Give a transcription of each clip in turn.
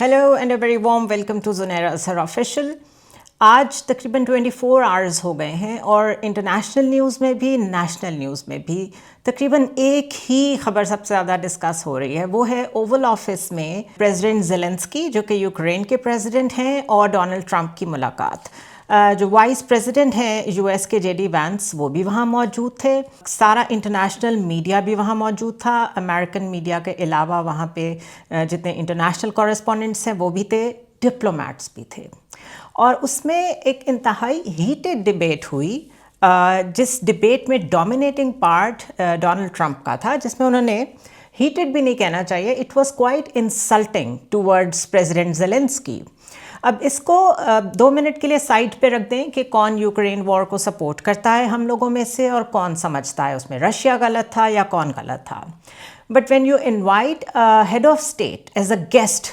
Hello and a very warm welcome to Zunaira Azhar official. आज तकरीबन 24 hours हो गए हैं और इंटरनेशनल न्यूज़ में भी नेशनल न्यूज़ में भी तकरीबन एक ही खबर सबसे ज़्यादा डिस्कस हो रही है। वो है ओवल ऑफिस में प्रेसिडेंट ज़ेलेंस्की जो कि यूक्रेन के प्रेसिडेंट हैं और डोनाल्ड ट्रंप की मुलाकात। जो वाइस प्रेसिडेंट हैं यूएस के जेडी वैंस वो भी वहाँ मौजूद थे। सारा इंटरनेशनल मीडिया भी वहाँ मौजूद था। अमेरिकन मीडिया के अलावा वहाँ पे जितने इंटरनेशनल कॉरेस्पॉन्डेंट्स हैं वो भी थे, डिप्लोमैट्स भी थे। और उसमें एक इंतहाई हीटेड डिबेट हुई, जिस डिबेट में डोमिनेटिंग पार्ट डोनाल्ड ट्रंप का था, जिसमें उन्होंने हीटेड भी नहीं कहना चाहिए, it was quite insulting towards president Zelensky. अब इसको 2 मिनट के लिए साइड पे रख दें कि कौन यूक्रेन वॉर को सपोर्ट करता है हम लोगों में से और कौन समझता है उसमें रशिया गलत था या कौन गलत था। But when you invite head of state as a guest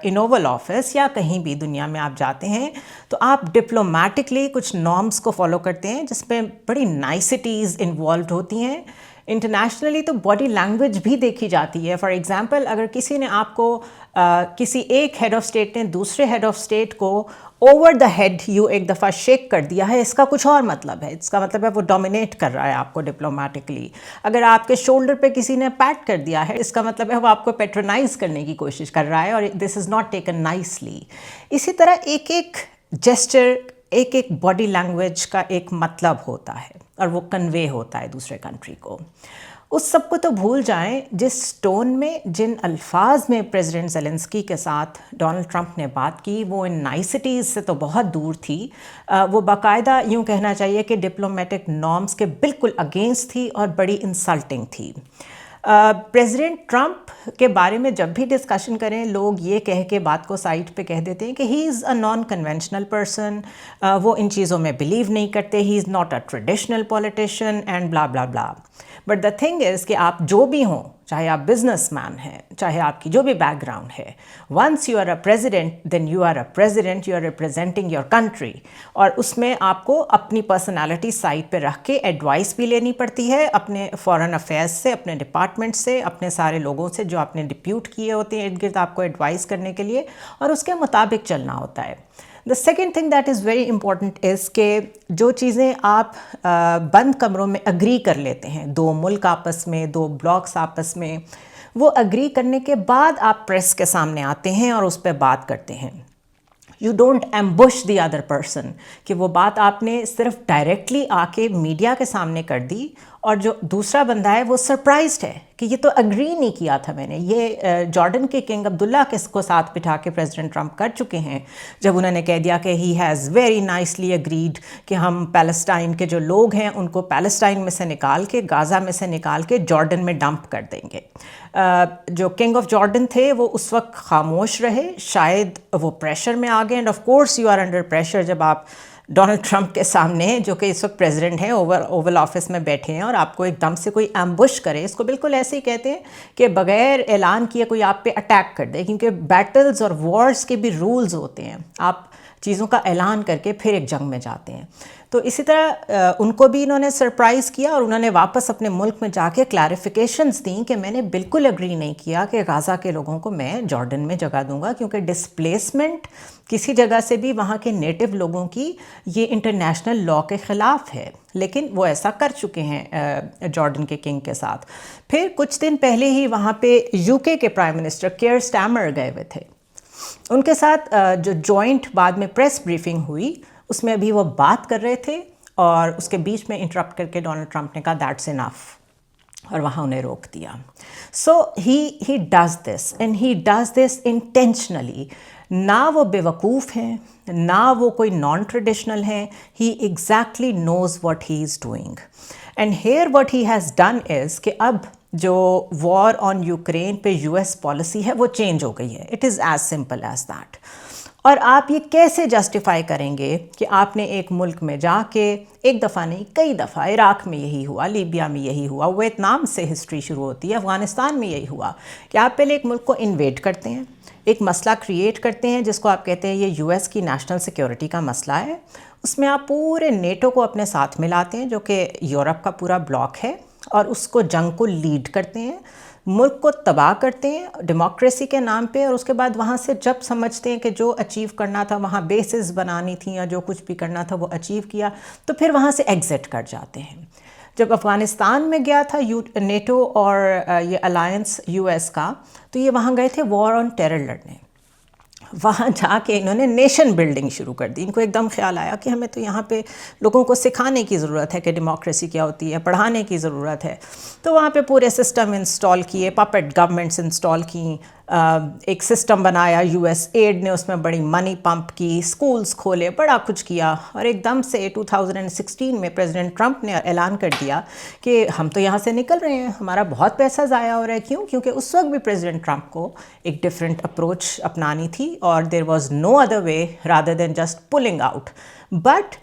in Oval Office या कहीं भी दुनिया में आप जाते हैं तो आप डिप्लोमेटिकली कुछ नॉर्म्स को फॉलो करते हैं जिसमें बड़ी नाइसिटीज़ इन्वॉल्व होती हैं। इंटरनेशनली तो बॉडी लैंग्वेज भी देखी जाती है। फॉर एग्जांपल, अगर किसी ने आपको किसी एक हेड ऑफ स्टेट ने दूसरे हेड ऑफ स्टेट को ओवर द हेड यू एक दफ़ा शेक कर दिया है, इसका कुछ और मतलब है। इसका मतलब है वो डोमिनेट कर रहा है आपको डिप्लोमेटिकली। अगर आपके शोल्डर पे किसी ने पैट कर दिया है, इसका मतलब है वो आपको पेट्रोनाइज करने की कोशिश कर रहा है और this is not taken nicely. इसी तरह एक एक जेस्चर, एक एक बॉडी लैंग्वेज का एक मतलब होता है और वो कन्वे होता है दूसरे कंट्री को। उस सब को तो भूल जाएं जिस टोन में, जिन अल्फाज में प्रेसिडेंट ज़ेलेंस्की के साथ डोनाल्ड ट्रंप ने बात की, वो इन नाइसिटीज़ से तो बहुत दूर थी। वो बाकायदा यूँ कहना चाहिए कि डिप्लोमेटिक नॉर्म्स के बिल्कुल अगेंस्ट थी और बड़ी इंसल्टिंग थी। प्रेसिडेंट ट्रंप के बारे में जब भी डिस्कशन करें, लोग ये कह के बात को साइड पे कह देते हैं कि he is a non conventional person, वो इन चीज़ों में बिलीव नहीं करते, ही is not a traditional politician and blah blah blah. But the thing is कि आप जो भी हों, चाहे आप बिजनेसमैन हैं, चाहे आपकी जो भी बैकग्राउंड है, once you are a president then you are a president, you are representing your country. और उसमें आपको अपनी पर्सनालिटी साइड पे रख के एडवाइस भी लेनी पड़ती है अपने फॉरेन अफेयर्स से, अपने डिपार्टमेंट से, अपने सारे लोगों से जो आपने डिप्यूट किए होते हैं इर्द गिर्द आपको एडवाइस करने के लिए, और उसके मुताबिक चलना होता है। The second thing that is very important is कि जो चीज़ें आप बंद कमरों में अग्री कर लेते हैं, दो मुल्क आपस में, दो ब्लॉक्स आपस में, वो अग्री करने के बाद आप प्रेस के सामने आते हैं और उस पर बात करते हैं। You don't ambush the other person कि वो बात आपने सिर्फ डायरेक्टली आके मीडिया के सामने कर दी और जो दूसरा बंदा है वो सरप्राइज्ड है कि ये तो अग्री नहीं किया था मैंने। ये जॉर्डन के किंग अब्दुल्ला को साथ बिठा के प्रेसिडेंट ट्रंप कर चुके हैं जब उन्होंने कह दिया कि he has very nicely agreed कि हम पैलेस्टाइन के जो लोग हैं उनको पैलेस्टाइन में से निकाल के, गाज़ा में से निकाल के जॉर्डन में डंप कर देंगे। जो किंग ऑफ जॉर्डन थे वो उस वक्त खामोश रहे, शायद वो प्रेशर में आ गए। And of course you are under pressure जब आप डोनाल्ड ट्रंप के सामने, जो कि इस वक्त प्रेसिडेंट हैं, ओवल ऑफिस में बैठे हैं और आपको एकदम से कोई एम्बुश करे। इसको बिल्कुल ऐसे ही कहते हैं कि बगैर ऐलान किए कोई आप पे अटैक कर दे, क्योंकि बैटल्स और वॉर्स के भी रूल्स होते हैं। आप चीज़ों का ऐलान करके फिर एक जंग में जाते हैं। तो इसी तरह उनको भी इन्होंने सरप्राइज़ किया और उन्होंने वापस अपने मुल्क में जाके क्लैरिफिकेशंस दी कि मैंने बिल्कुल अग्री नहीं किया कि गाज़ा के लोगों को मैं जॉर्डन में जगह दूंगा, क्योंकि डिस्प्लेसमेंट किसी जगह से भी वहाँ के नेटिव लोगों की ये इंटरनेशनल लॉ के ख़िलाफ़ है। लेकिन वो ऐसा कर चुके हैं जॉर्डन के किंग के साथ। फिर कुछ दिन पहले ही वहाँ पे यूके के प्राइम मिनिस्टर कियर स्टारमर गए हुए थे। उनके साथ जो जॉइंट बाद में प्रेस ब्रीफिंग हुई उसमें अभी वो बात कर रहे थे और उसके बीच में इंटरप्ट करके डोनाल्ड ट्रंप ने कहा दैट्स इनफ और वहाँ उन्हें रोक दिया। So he does this and he does this intentionally. ना वो बेवकूफ़ हैं, ना वो कोई नॉन ट्रेडिशनल हैं, he exactly knows what he is doing. And here what he has done is कि अब जो वॉर ऑन यूक्रेन पे यूएस पॉलिसी है वो चेंज हो गई है। It is as simple as that. और आप ये कैसे जस्टिफाई करेंगे कि आपने एक मुल्क में जाके, एक दफ़ा नहीं कई दफ़ा, इराक़ में यही हुआ, लीबिया में यही हुआ, वियतनाम से हिस्ट्री शुरू होती है, अफ़गानिस्तान में यही हुआ कि आप पहले एक मुल्क को इन्वेड करते हैं, एक मसला क्रिएट करते हैं जिसको आप कहते हैं ये यूएस की नेशनल सिक्योरिटी का मसला है। उसमें आप पूरे नेटो को अपने साथ मिलाते हैं जो कि यूरोप का पूरा ब्लॉक है और उसको जंग को लीड करते हैं। ملک کو تباہ کرتے ہیں ڈیموکریسی کے نام پہ، اور اس کے بعد وہاں سے جب سمجھتے ہیں کہ جو اچیو کرنا تھا وہاں بیسز بنانی تھیں یا جو کچھ بھی کرنا تھا وہ اچیو کیا، تو پھر وہاں سے ایگزٹ کر جاتے ہیں۔ جب افغانستان میں گیا تھا نیٹو اور یہ الائنس یو ایس کا، تو یہ وہاں گئے تھے وار آن ٹیرر لڑنے۔ وہاں جا کے انہوں نے نیشن بلڈنگ شروع کر دی۔ ان کو ایک دم خیال آیا کہ ہمیں تو یہاں پہ لوگوں کو سکھانے کی ضرورت ہے کہ ڈیموکریسی کیا ہوتی ہے، پڑھانے کی ضرورت ہے۔ تو وہاں پہ پورے سسٹم انسٹال کیے، پپٹ گورنمنٹس انسٹال کیں، ایک سسٹم بنایا، یو ایس ایڈ نے اس میں بڑی منی پمپ کی، سکولز کھولے، بڑا کچھ کیا، اور ایک دم سے 2016 میں پریزیڈنٹ ٹرمپ نے اعلان کر دیا کہ ہم تو یہاں سے نکل رہے ہیں، ہمارا بہت پیسہ ضائع ہو رہا ہے۔ کیوں؟ کیونکہ اس وقت بھی پریزیڈنٹ ٹرمپ کو ایک ڈفرینٹ اپروچ اپنانی تھی، اور there was no other way rather than just پلنگ آؤٹ۔ بٹ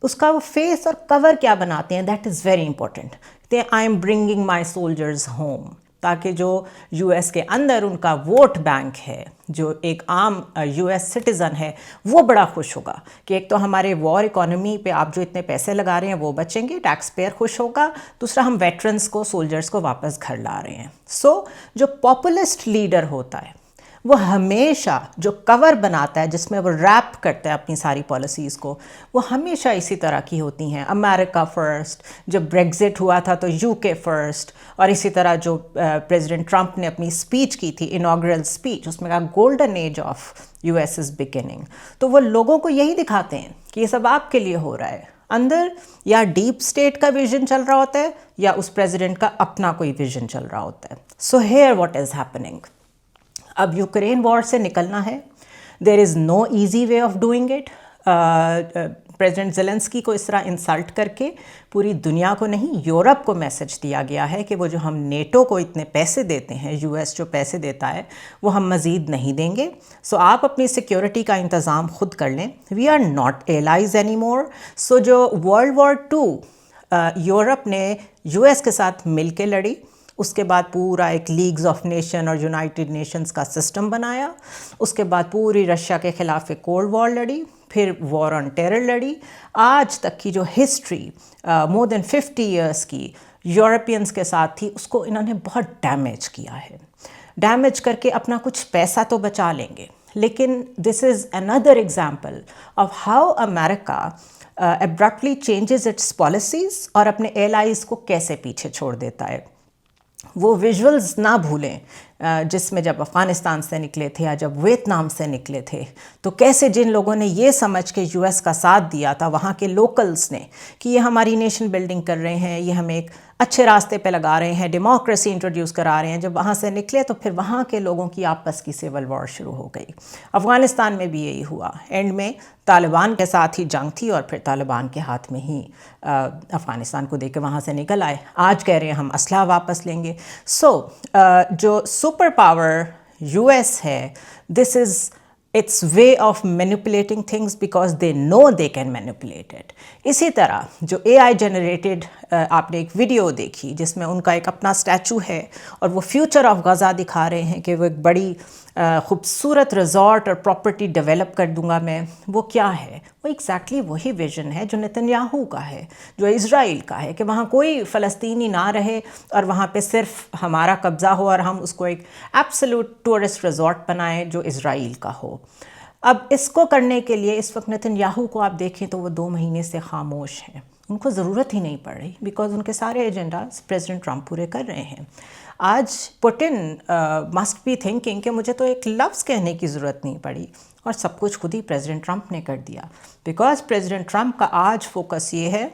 اس کا وہ فیس اور کور کیا بناتے ہیں، دیٹ از ویری امپورٹنٹ، کہ I am bringing my soldiers home, تاکہ جو یو ایس کے اندر ان کا ووٹ بینک ہے، جو ایک عام یو ایس سٹیزن ہے، وہ بڑا خوش ہوگا کہ ایک تو ہمارے وار اکانومی پہ آپ جو اتنے پیسے لگا رہے ہیں وہ بچیں گے، ٹیکس پیئر خوش ہوگا، دوسرا ہم ویٹرنس کو، سولجرز کو واپس گھر لا رہے ہیں۔ سو جو پاپولسٹ لیڈر ہوتا ہے وہ ہمیشہ جو کور بناتا ہے جس میں وہ ریپ کرتا ہے اپنی ساری پالیسیز کو، وہ ہمیشہ اسی طرح کی ہوتی ہیں۔ امریکہ فرسٹ، جب بریگزٹ ہوا تھا تو یو کے فرسٹ، اور اسی طرح جو پریزیڈنٹ ٹرمپ نے اپنی اسپیچ کی تھی، انوگرل اسپیچ، اس میں کہا golden age of US is beginning. تو وہ لوگوں کو یہی دکھاتے ہیں کہ یہ سب آپ کے لیے ہو رہا ہے۔ اندر یا ڈیپ اسٹیٹ کا ویژن چل رہا ہوتا ہے یا اس پریزیڈنٹ کا اپنا کوئی ویژن چل رہا ہوتا ہے۔ So here what is happening, اب یوکرین وار سے نکلنا ہے۔ There is no easy way of doing it. President Zelensky کو اس طرح انسلٹ کر کے پوری دنیا کو نہیں، یورپ کو میسج دیا گیا ہے کہ وہ جو ہم نیٹو کو اتنے پیسے دیتے ہیں، یو ایس جو پیسے دیتا ہے، وہ ہم مزید نہیں دیں گے۔ سو آپ اپنی سیکیورٹی کا انتظام خود کر لیں۔ We are not allies any more. So جو ورلڈ وار 2 یورپ نے یو ایس کے ساتھ مل کے لڑی، اس کے بعد پورا ایک لیگز آف نیشن اور یونائٹڈ نیشنز کا سسٹم بنایا، اس کے بعد پوری رشیا کے خلاف ایک کولڈ وار لڑی، پھر وار آن ٹیرر لڑی۔ آج تک کی جو ہسٹری مور دین 50 ایئرس کی یورپینز کے ساتھ تھی، اس کو انہوں نے بہت ڈیمیج کیا ہے۔ ڈیمیج کر کے اپنا کچھ پیسہ تو بچا لیں گے، لیکن this is another example of how America abruptly changes its policies اور اپنے ایلائز کو کیسے پیچھے چھوڑ دیتا ہے۔ وہ ویژولز نہ بھولیں جس میں جب افغانستان سے نکلے تھے یا جب ویتنام سے نکلے تھے، تو کیسے جن لوگوں نے یہ سمجھ کے یو ایس کا ساتھ دیا تھا، وہاں کے لوکلز نے، کہ یہ ہماری نیشن بلڈنگ کر رہے ہیں، یہ ہمیں ایک اچھے راستے پہ لگا رہے ہیں، ڈیموکریسی انٹروڈیوس کرا رہے ہیں، جب وہاں سے نکلے تو پھر وہاں کے لوگوں کی آپس کی سول وار شروع ہو گئی۔ افغانستان میں بھی یہی ہوا، اینڈ میں طالبان کے ساتھ ہی جنگ تھی، اور پھر طالبان کے ہاتھ میں ہی افغانستان کو دے کے وہاں سے نکل آئے۔ آج کہہ رہے ہیں ہم اسلحہ واپس لیں گے۔ سو جو سپر پاور یو ایس ہے، this is its way of manipulating things because they know they can manipulate it. اسی طرح جو اے آئی جنریٹڈ آپ نے ایک ویڈیو دیکھی جس میں ان کا ایک اپنا اسٹیچو ہے اور وہ فیوچر آف غزہ دکھا رہے ہیں کہ وہ ایک بڑی خوبصورت ریزورٹ اور پراپرٹی ڈیولپ کر دوں گا میں، وہ کیا ہے؟ وہ ایگزیکٹلی وہی ویژن ہے جو نتنیاہو کا ہے، جو اسرائیل کا ہے، کہ وہاں کوئی فلسطینی نہ رہے اور وہاں پہ صرف ہمارا قبضہ ہو اور ہم اس کو ایک ایبسولوٹ ٹورسٹ ریزورٹ بنائیں جو اسرائیل کا ہو۔ اب اس کو کرنے کے لیے اس وقت نتنیاہو کو آپ دیکھیں تو وہ 2 مہینے سے خاموش ہیں، ان کو ضرورت ہی نہیں پڑ رہی، بیکاز ان کے سارے ایجنڈاز پریزیڈنٹ ٹرمپ پورے کر رہے ہیں۔ آج پوٹن مسٹ بی تھنکنگ کہ مجھے تو ایک لفظ کہنے کی ضرورت نہیں پڑی، اور سب کچھ خود ہی پریزیڈنٹ ٹرمپ نے کر دیا، بیکاز پریزیڈنٹ ٹرمپ کا آج فوکس یہ ہے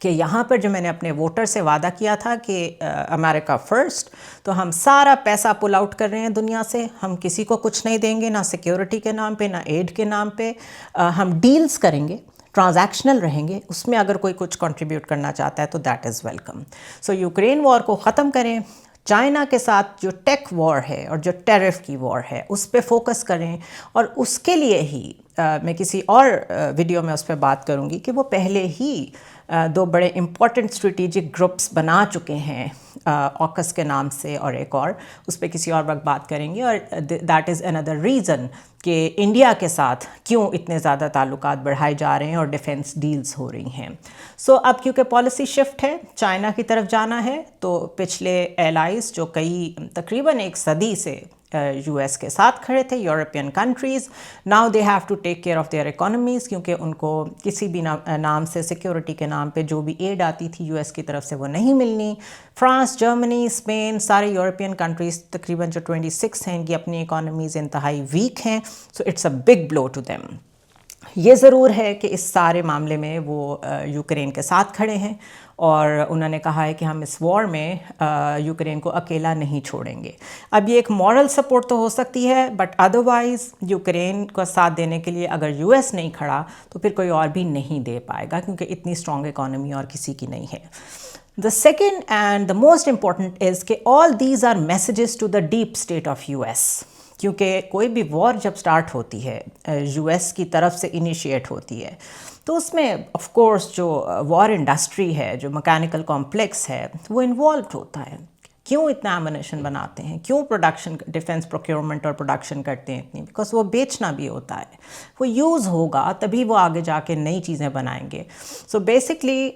کہ یہاں پر جو میں نے اپنے ووٹر سے وعدہ کیا تھا کہ امریکہ فرسٹ، تو ہم سارا پیسہ پل آؤٹ کر رہے ہیں دنیا سے، ہم کسی کو کچھ نہیں دیں گے، نہ سیکیورٹی کے نام پہ، نہ ایڈ کے نام پہ، ہم ڈیلز کریں گے، ٹرانزیکشنل رہیں گے، اس میں اگر کوئی کچھ کنٹریبیوٹ کرنا چاہتا ہے تو that is welcome. So Ukraine war کو ختم کریں، چائنا کے ساتھ جو ٹیک وار ہے اور جو ٹیرف کی وار ہے اس پہ فوکس کریں، اور اس کے لیے ہی میں کسی اور ویڈیو میں اس پہ بات کروں گی کہ وہ پہلے ہی 2 بڑے امپورٹنٹ اسٹریٹجک گروپس بنا چکے ہیں ऑकस के नाम से और एक और, उस पर किसी और वक्त बात करेंगे. और दैट इज़ अनदर रीज़न कि इंडिया के साथ क्यों इतने ज़्यादा ताल्लुकात बढ़ाए जा रहे हैं और डिफेंस डील्स हो रही हैं. सो अब क्योंकि पॉलिसी शिफ्ट है, चाइना की तरफ जाना है, तो पिछले एलाइज जो कई तकरीबन एक सदी से यूएस के साथ खड़े थे, European countries, now they have to take care of their economies, क्योंकि उनको किसी भी नाम से सिक्योरिटी के नाम पे जो भी एड आती थी यूएस की तरफ से वो नहीं मिलनी. फ्रांस, जर्मनी, स्पेन, सारे यूरोपियन कंट्रीज़ तकरीबन जो 26 हैं, इनकी अपनी इकोनॉमीज़ इंतहाई वीक हैं. So it's a big blow to them. ये ज़रूर है कि इस सारे मामले में वो यूक्रेन के साथ खड़े हैं और उन्होंने कहा है कि हम इस वॉर में यूक्रेन को अकेला नहीं छोड़ेंगे. अब ये एक मॉरल सपोर्ट तो हो सकती है, बट अदरवाइज़ यूक्रेन को साथ देने के लिए अगर यूएस नहीं खड़ा तो फिर कोई और भी नहीं दे पाएगा, क्योंकि इतनी स्ट्रॉन्ग इकॉनमी और किसी की नहीं है. The second and the most important is कि all these are messages to the deep state of US. क्योंकि कोई भी वॉर जब स्टार्ट होती है यूएस की तरफ से इनिशिएट होती है, तो उसमें ऑफ कोर्स जो वॉर इंडस्ट्री है, जो मैकेनिकल कॉम्प्लेक्स है, वो इन्वॉल्व होता है. क्यों इतना एमुनेशन बनाते हैं, क्यों प्रोडक्शन, डिफेंस प्रोक्योरमेंट और प्रोडक्शन करते हैं इतनी, बिकॉज वो बेचना भी होता है, वो यूज़ होगा तभी वो आगे जाके नई चीज़ें बनाएंगे. सो बेसिकली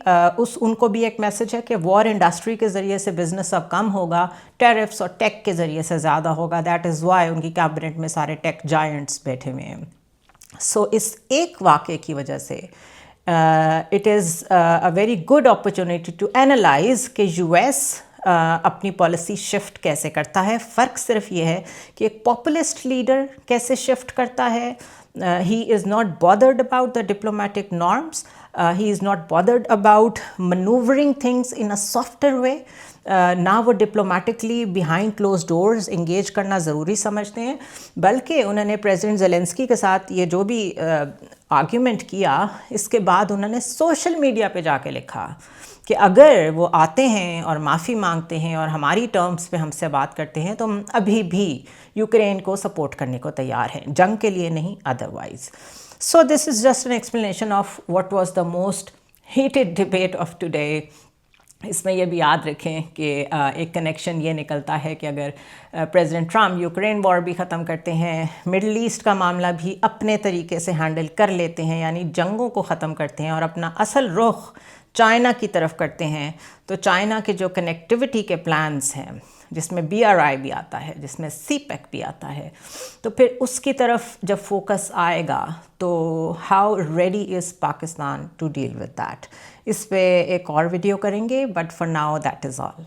उनको भी एक मैसेज है कि वॉर इंडस्ट्री के ज़रिए से बिज़नेस अब कम होगा, टेरिफ्स और टेक के ज़रिए से ज़्यादा होगा. दैट इज़ वाई उनकी कैबिनेट में सारे टेक जायंट्स बैठे हुए हैं. सो इस एक वाक़े की वजह से it is a very good opportunity to analyse कि यूएस अपनी पॉलिसी शिफ्ट कैसे करता है. फ़र्क सिर्फ ये है कि एक पॉपुलिस्ट लीडर कैसे शिफ्ट करता है. He is not bothered about the diplomatic norms, he is not bothered about manoeuvring things in a softer way. ना वो diplomatically behind close doors engage करना ज़रूरी समझते हैं, बल्कि उन्होंने प्रेसिडेंट ज़ेलेंस्की के साथ ये जो भी आर्ग्यूमेंट किया, इसके बाद उन्होंने सोशल मीडिया पे जाके लिखा कि अगर वो आते हैं और माफ़ी मांगते हैं और हमारी टर्म्स पे हमसे बात करते हैं, तो हम अभी भी यूक्रेन को सपोर्ट करने को तैयार हैं, जंग के लिए नहीं, otherwise. So this is just an explanation of what was the most heated debate of today. इसमें यह भी याद रखें कि एक कनेक्शन ये निकलता है कि अगर प्रेसिडेंट ट्रम्प यूक्रेन वॉर भी ख़त्म करते हैं, मिडल ईस्ट का मामला भी अपने तरीके से हैंडल कर लेते हैं, यानी जंगों को ख़त्म करते हैं और अपना असल रुख चाइना की तरफ करते हैं, तो चाइना के जो कनेक्टिविटी के प्लान्स हैं, जिसमें BRI भी आता है, जिसमें CPEC भी आता है, तो फिर उसकी तरफ जब फोकस आएगा तो how ready is Pakistan to deal with that. इस पे एक और वीडियो करेंगे, but for now that is all.